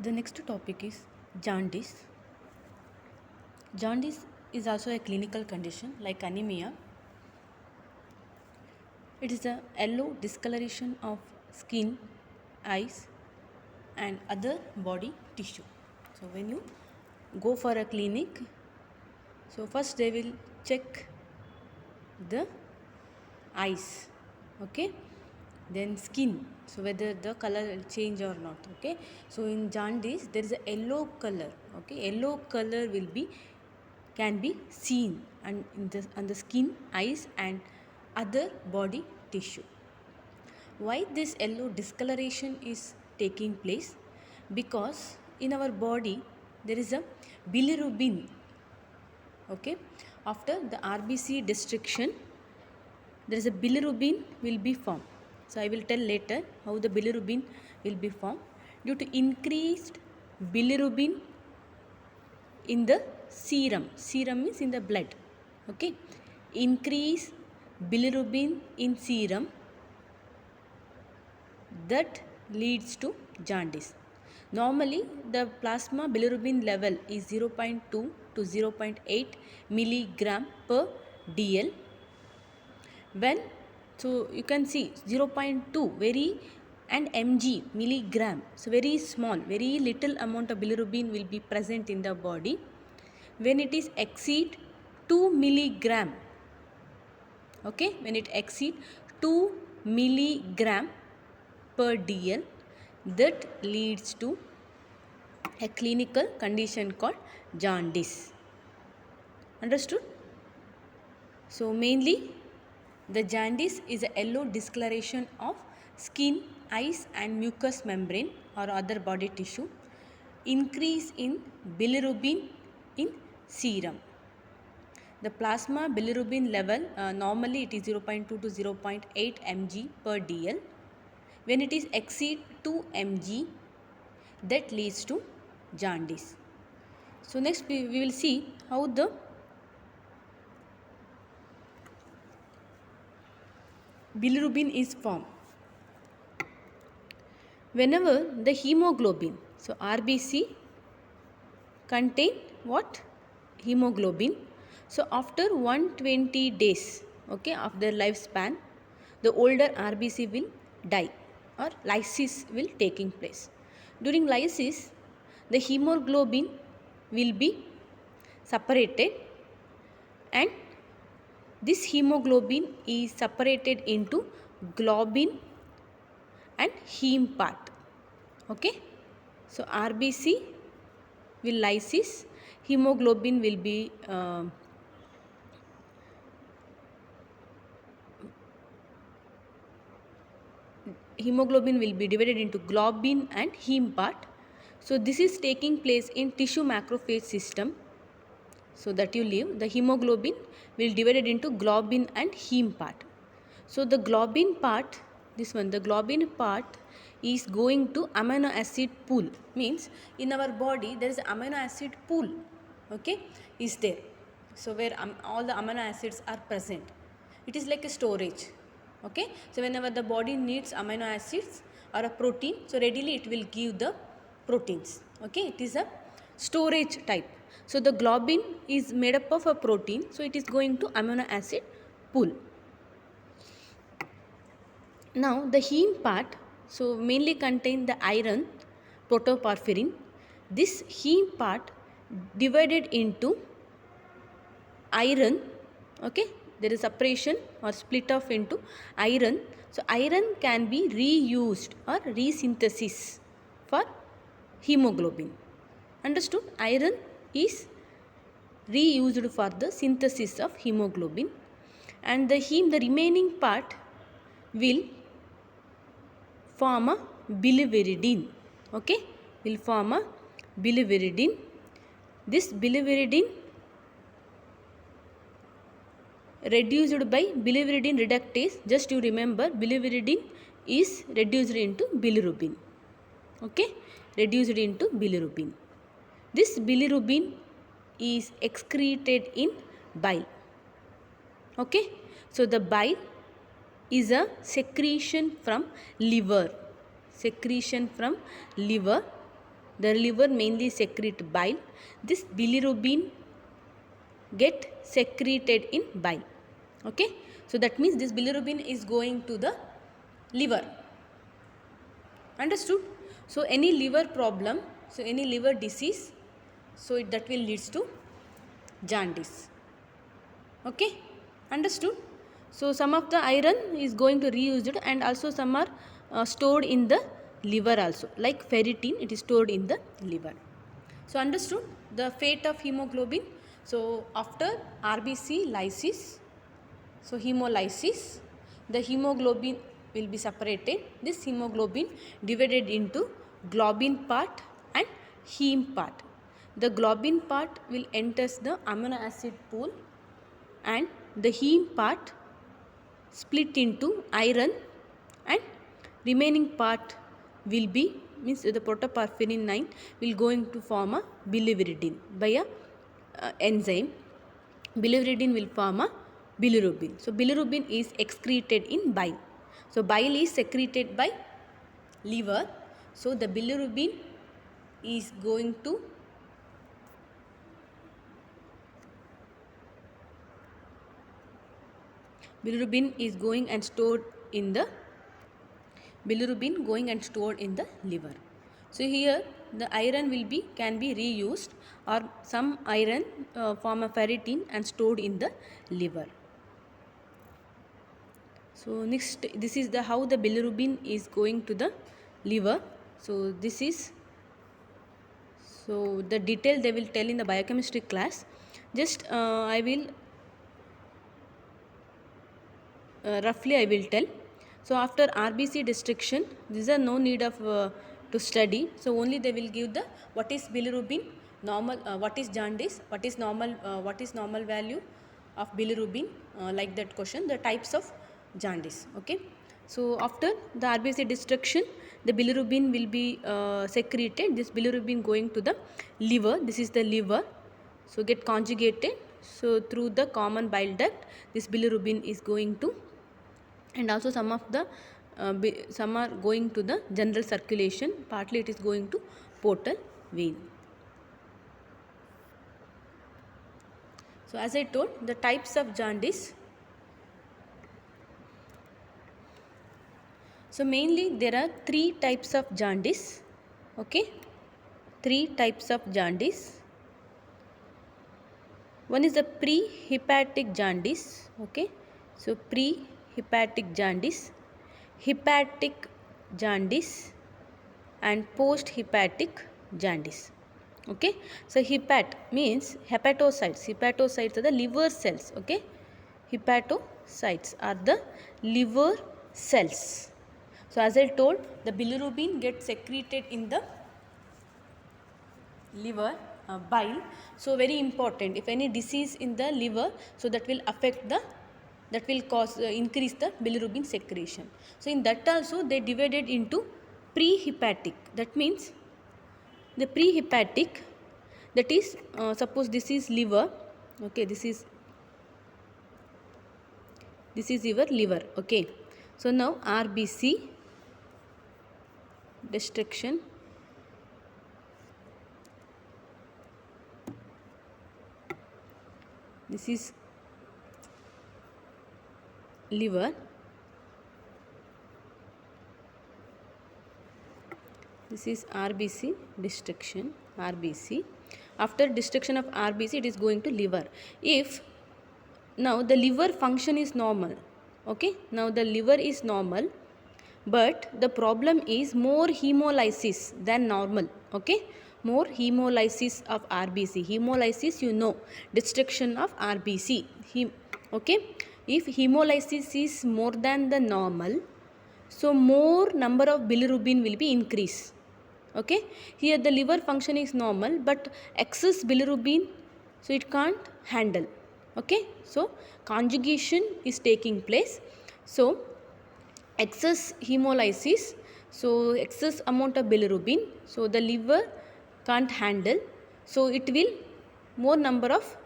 The next topic is jaundice. Jaundice is also a clinical condition like anemia. It is a yellow discoloration of skin, eyes, and other body tissue. So when you go for a clinic, so first they will check the eyes, okay, then skin, so whether the color will change or not, okay. So in jaundice there is a yellow color, okay, yellow color will be can be seen and in the on the skin, eyes, and other body tissue. Why this yellow discoloration is taking place? Because in our body there is a bilirubin, okay. After the RBC destruction there is a bilirubin will be formed. So I will tell later how the bilirubin will be formed. Due to increased bilirubin in the serum, serum means in the blood, okay, increase bilirubin in serum, that leads to jaundice. Normally the plasma bilirubin level is 0.2 to 0.8 milligram per dl. When, so you can see 0.2 very and mg milligram, so very small, very little amount of bilirubin will be present in the body. When it is exceed 2 milligram, okay, when it exceed 2 milligram per dl, that leads to a clinical condition called jaundice. Understood? So mainly the jaundice is a yellow discoloration of skin, eyes, and mucous membrane or other body tissue, increase in bilirubin in serum. The plasma bilirubin level normally it is 0.2 to 0.8 mg per dl. When it is exceed 2 mg, that leads to jaundice. So next we will see how the bilirubin is formed. Whenever the hemoglobin, so RBC contain what? Hemoglobin. So after 120 days, okay, of their lifespan, the older RBC will die or lysis will taking place. During lysis, the hemoglobin will be separated, and this hemoglobin is separated into globin and heme part, okay. So RBC will lysis, hemoglobin will be divided into globin and heme part. So this is taking place in tissue macrophage system. So that you leave, the hemoglobin will divided into globin and heme part. So the globin part, this one, the globin part is going to amino acid pool, means in our body there is amino acid pool, okay, is there. So where all the amino acids are present, it is like a storage, okay. So whenever the body needs amino acids or a protein, so readily it will give the proteins, okay. It is a storage type. So the globin is made up of a protein, so it is going to amino acid pool. Now the heme part, so mainly contain the iron, protoporphyrin. This heme part divided into iron, okay. There is separation or split off into iron. So iron can be reused or resynthesis for hemoglobin. Understood? Iron is reused for the synthesis of hemoglobin, and the remaining part will form a biliverdin, okay, will form a biliverdin. This biliverdin reduced by biliverdin reductase, just you remember biliverdin is reduced into bilirubin, okay, reduced into bilirubin. This bilirubin is excreted in bile, okay. So the bile is a secretion from liver, secretion from liver, the liver mainly secrete bile. This bilirubin get secreted in bile. Okay, so that means this bilirubin is going to the liver. Understood? So any liver problem, so any liver disease, so that will leads to jaundice. Okay, understood? So some of the iron is going to reused, and also some are stored in the liver also, like ferritin, it is stored in the liver. So understood the fate of hemoglobin. So after RBC lysis, so hemolysis, the hemoglobin will be separated. This hemoglobin divided into globin part and heme part. The globin part will enters the amino acid pool, and the heme part split into iron, and remaining part will be, means the protoporphyrin 9 will going to form a biliverdin by a enzyme. Biliverdin will form a bilirubin. So bilirubin is excreted in bile. So bile is secreted by liver. So the bilirubin is going to going and stored in the liver. So here the iron will be can be reused, or some iron form a ferritin and stored in the liver. So next, this is the how the bilirubin is going to the liver. So this is, so the detail they will tell in the biochemistry class. Just I will roughly I will tell. So after RBC destruction, these are no need of to study. So only they will give the what is bilirubin, normal, what is jaundice, what is normal value of bilirubin, like that question, the types of jaundice. Okay. So after the RBC destruction, the bilirubin will be secreted. This bilirubin going to the liver. This is the liver. So get conjugated. So through the common bile duct, this bilirubin is going to, and also some of the some are going to the general circulation, partly it is going to portal vein. So as I told, the types of jaundice. So mainly there are 3 types of jaundice. Okay, 3 types of jaundice. One is the pre-hepatic jaundice. Okay, so pre-hepatic jaundice, hepatic jaundice, and post-hepatic jaundice. Okay, so hepat means hepatocytes. Hepatocytes are the liver cells. Okay, hepatocytes are the liver cells. So as I told, the bilirubin gets secreted in the liver, bile. So very important, if any disease in the liver, so that will affect the, that will cause increase the bilirubin secretion. So in that also they divided into pre-hepatic. That means the pre-hepatic, that is suppose this is liver. Okay, this is your liver. Okay, so now RBC destruction, this is liver, this is RBC destruction, RBC. After destruction of RBC, it is going to liver. If now the liver function is normal, okay, now the liver is normal, but the problem is more hemolysis than normal. Okay, more hemolysis of RBC. Hemolysis, you know, destruction of RBC. Okay, if hemolysis is more than the normal, so more number of bilirubin will be increased. Okay, here the liver function is normal, but excess bilirubin, so it can't handle. Okay, so conjugation is taking place. So excess hemolysis, so excess amount of bilirubin, so the liver can't handle, so it will more number of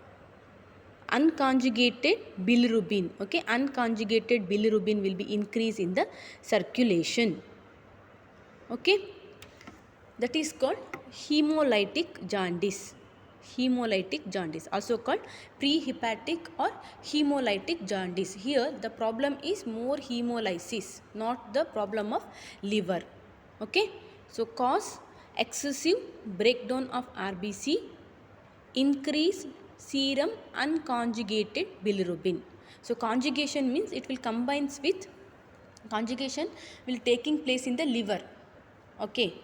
unconjugated bilirubin. Okay, unconjugated bilirubin will be increased in the circulation. Okay, that is called hemolytic jaundice. Hemolytic jaundice, also called prehepatic or hemolytic jaundice. Here the problem is more hemolysis, not the problem of liver. Okay, so cause excessive breakdown of RBC, increase serum unconjugated bilirubin. So conjugation means it will combines with, conjugation will taking place in the liver. Okay,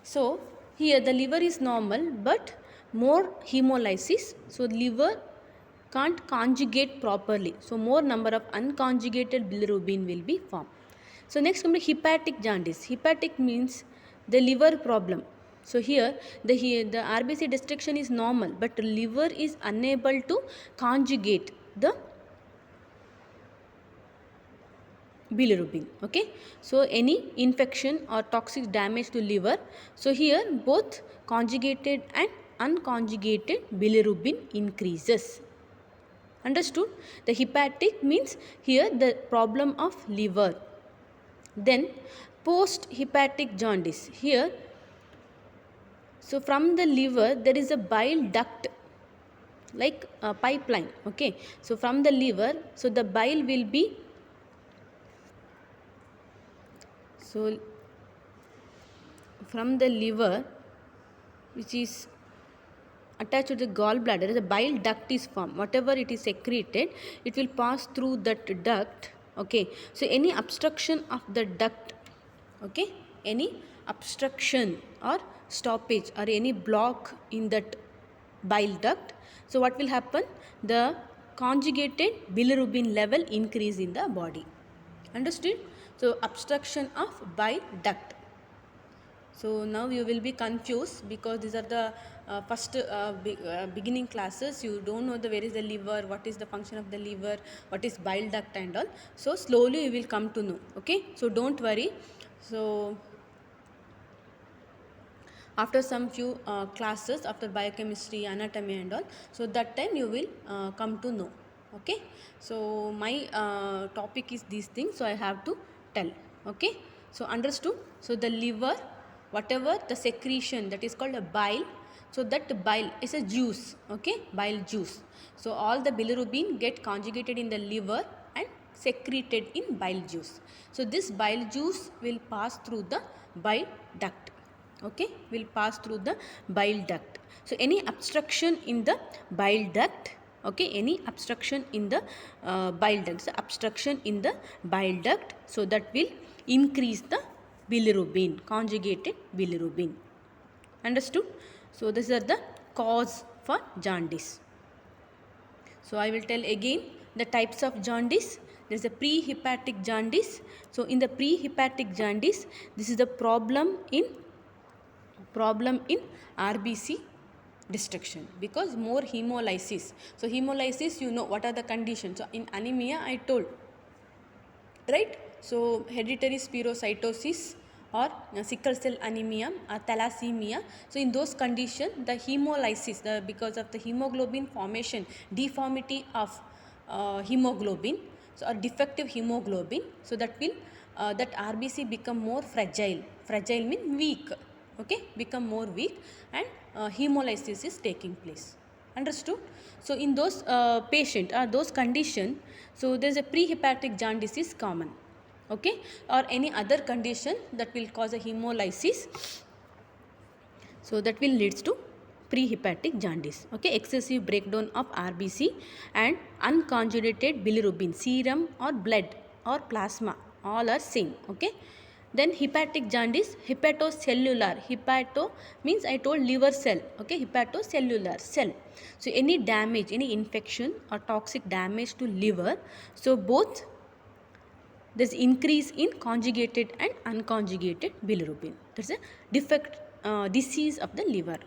so here the liver is normal but more hemolysis, so liver can't conjugate properly, so more number of unconjugated bilirubin will be formed. So next come to hepatic jaundice. Hepatic means the liver problem. So here the RBC destruction is normal but liver is unable to conjugate the bilirubin. Okay, so any infection or toxic damage to liver, so here both conjugated and unconjugated bilirubin increases. Understood? The hepatic means here the problem of liver. Then post hepatic jaundice. Here, so from the liver there is a bile duct like a pipeline. Okay, so from the liver, so the bile will be, so from the liver which is attached to the gallbladder, the bile duct is formed. Whatever it is secreted, it will pass through that duct. Okay, so any obstruction of the duct, okay, any obstruction or stoppage or any block in that bile duct, so what will happen? The conjugated bilirubin level increase in the body. Understood? So obstruction of bile duct. So now you will be confused because these are the first beginning classes. You don't know where is the liver, what is the function of the liver, what is bile duct and all. So slowly you will come to know. Okay, so don't worry. So after some few classes, after biochemistry, anatomy and all, so that time you will come to know. Okay, so my topic is these things, so I have to tell. Okay, so understood? So the liver, whatever the secretion, that is called a bile, so that bile is a juice. Okay, bile juice. So all the bilirubin get conjugated in the liver and secreted in bile juice. So this bile juice will pass through the bile duct. Okay, will pass through the bile duct. So any obstruction in the bile duct, okay, any obstruction in the bile duct, so obstruction in the bile duct, so that will increase the bilirubin, conjugated bilirubin. Understood? So these are the cause for jaundice. So I will tell again the types of jaundice. There is a prehepatic jaundice. So in the prehepatic jaundice, this is the problem in RBC destruction because more hemolysis. So hemolysis, you know what are the conditions. So in anemia I told, right? So hereditary spherocytosis or sickle cell anemia or thalassemia. So in those conditions the hemolysis, because of the hemoglobin formation, deformity of hemoglobin, so a defective hemoglobin, so that will that RBC become more fragile. Fragile means weak. Okay, become more weak and hemolysis is taking place. Understood? So in those patient or those condition, so there is a prehepatic jaundice is common. Okay, or any other condition that will cause a hemolysis, so that will leads to prehepatic jaundice. Okay, excessive breakdown of RBC and unconjugated bilirubin, serum or blood or plasma, all are same. Okay, then hepatic jaundice, hepatocellular. Hepato means I told liver cell. Okay, hepatocellular cell. So any damage, any infection or toxic damage to liver, so both there is increase in conjugated and unconjugated bilirubin. There is a defect, disease of the liver.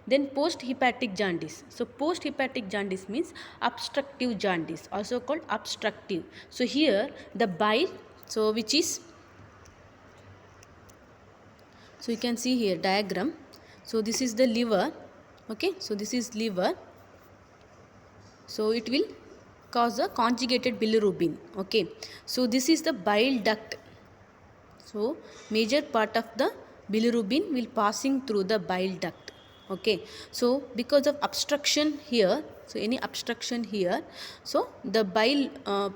Then post hepatic jaundice. So post hepatic jaundice means obstructive jaundice, also called obstructive. So here the bile, so which is, so you can see here diagram. So this is the liver. Okay, so this is liver. So it will cause a conjugated bilirubin. Okay, so this is the bile duct. So major part of the bilirubin will passing through the bile duct. Okay, so because of obstruction here, so any obstruction here, so the bile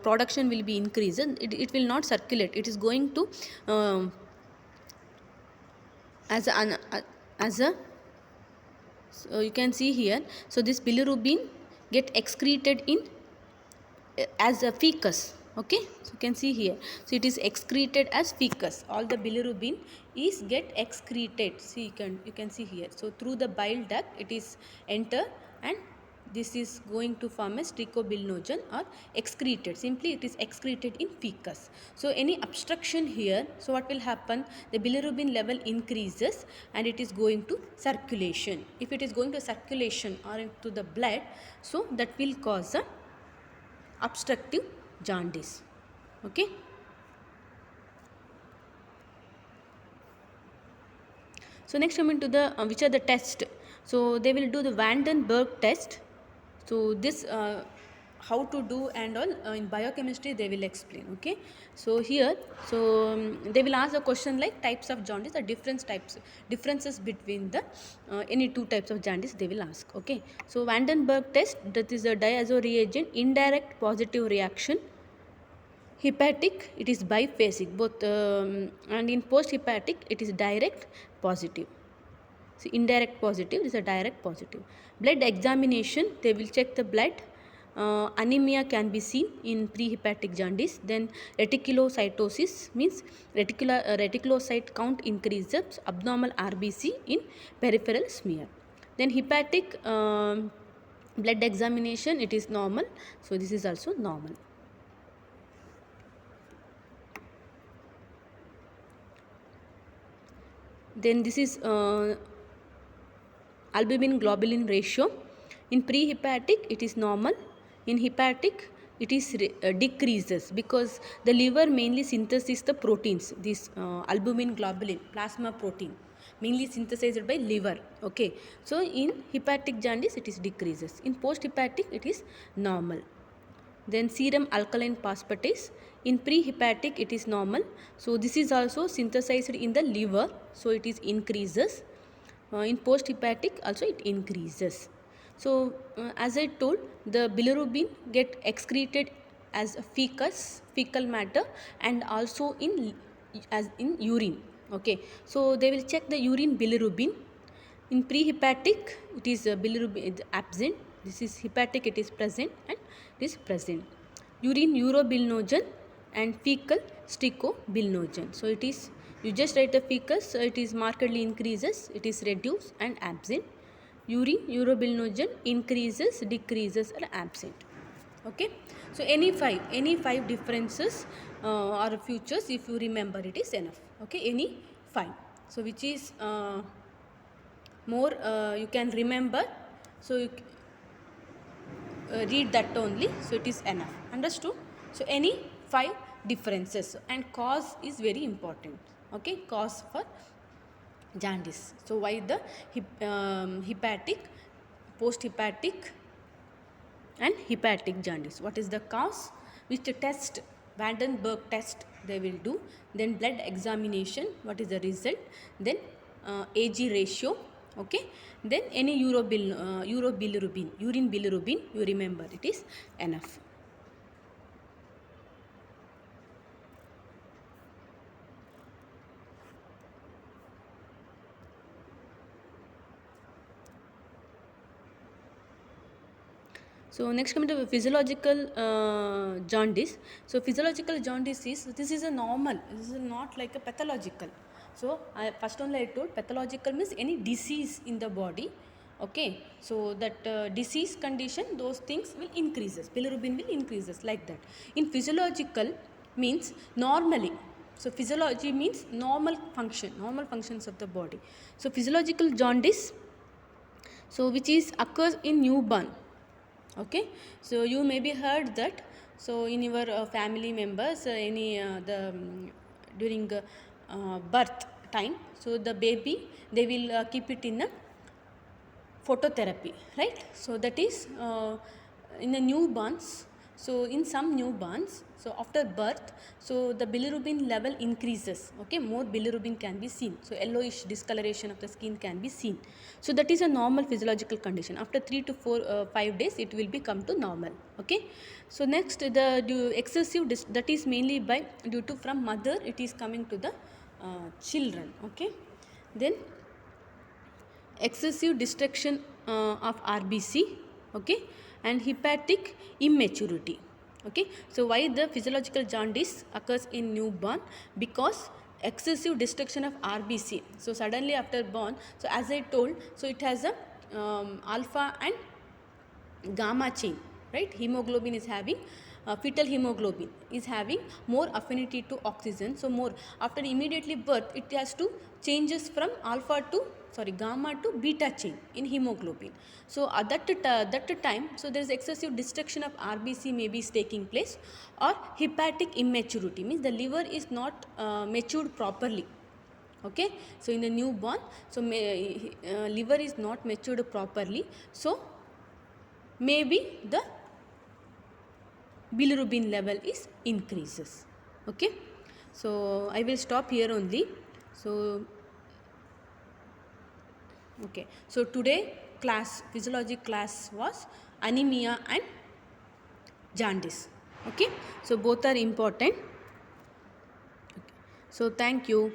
production will be increased. It will not circulate. It is going to as a so you can see here. So this bilirubin get excreted in as a fecus. Okay, so you can see here, so it is excreted as fecus. All the bilirubin is get excreted. See, you can see here, so through the bile duct it is enter, and this is going to form as trichobilinogen or excreted. Simply it is excreted in fecus. So any obstruction here, so what will happen, the bilirubin level increases and it is going to circulation. If it is going to circulation or into the blood, so that will cause a obstructive jaundice. Okay, so next coming to the which are the tests. So they will do the Vandenberg test. So this how to do and all in biochemistry they will explain. Okay, so here, so they will ask a question like types of jaundice or differences between the any two types of jaundice they will ask. Okay, so Vandenberg test, that is a diazo reagent, indirect positive reaction. Hepatic, it is biphasic both, and in post hepatic it is direct positive. So indirect positive is a direct positive. Blood examination, they will check the blood. Anemia can be seen in prehepatic jaundice. Then reticulocytosis means reticulocyte count increases, abnormal RBC in peripheral smear. Then hepatic blood examination, it is normal. So this is also normal. Then this is albumin globulin ratio. In prehepatic it is normal. In hepatic it is decreases because the liver mainly synthesizes the proteins. This albumin globulin plasma protein mainly synthesized by liver. Okay, so in hepatic jaundice it is decreases. In post hepatic it is normal. Then serum alkaline phosphatase, in prehepatic it is normal. So this is also synthesized in the liver, so it is increases. In post hepatic also it increases. So as I told, the bilirubin get excreted as a fecal matter, and also as in urine. Okay, so they will check the urine bilirubin. In prehepatic it is bilirubin is absent. This is hepatic, it is present, and it is present. Urine urobilinogen and fecal sticobilinogen. So it is, you just write the fecal, so it is markedly increases, it is reduced and absent. Urine urobilinogen increases, decreases, or absent. Okay, so any five differences or features, if you remember, it is enough. Okay, any five. So which is more you can remember, so you read that only, so it is enough. Understood? So any five differences, and cause is very important. Okay, cause for jaundice. So why the hepatic, post hepatic and hepatic jaundice, what is the cause, which test, Vandenberg test they will do. Then blood examination, what is the result. Then AG ratio. Okay, then any urobilirubin, urine bilirubin, you remember, it is enough. So next coming to physiological jaundice. So physiological jaundice is, this is a normal, this is not like a pathological. So first only I told, pathological means any disease in the body. Okay, so that disease condition, those things will increases, bilirubin will increases like that. In physiological means normally. So physiology means normal functions of the body. So physiological jaundice, so which is occurs in newborn. Okay, so you may be heard that, so in your family members any during birth time, so the baby, they will keep it in a phototherapy, right? So that is in the newborns, So in some newborns, so after birth, so the bilirubin level increases. Okay, more bilirubin can be seen. So yellowish discoloration of the skin can be seen. So that is a normal physiological condition. After 3 to 5 days, it will become to normal. Okay. So next, the excessive that is mainly by due to from mother, it is coming to the children. Okay. Then excessive destruction of RBC, okay, and hepatic immaturity. Okay, so why the physiological jaundice occurs in newborn? Because excessive destruction of RBC. So suddenly after born, so as I told, so it has a alpha and gamma chain, right? Hemoglobin is having fetal hemoglobin is having more affinity to oxygen. So more after immediately birth, it has to changes from alpha to gamma to beta chain in hemoglobin. So at that time, so there is excessive destruction of RBC maybe is taking place, or hepatic immaturity means the liver is not matured properly. Okay, so in the newborn, so liver is not matured properly, so maybe the bilirubin level is increases. Okay, so I will stop here only. So okay, so today class, physiology class was anemia and jaundice. Okay, so both are important. Okay. So thank you.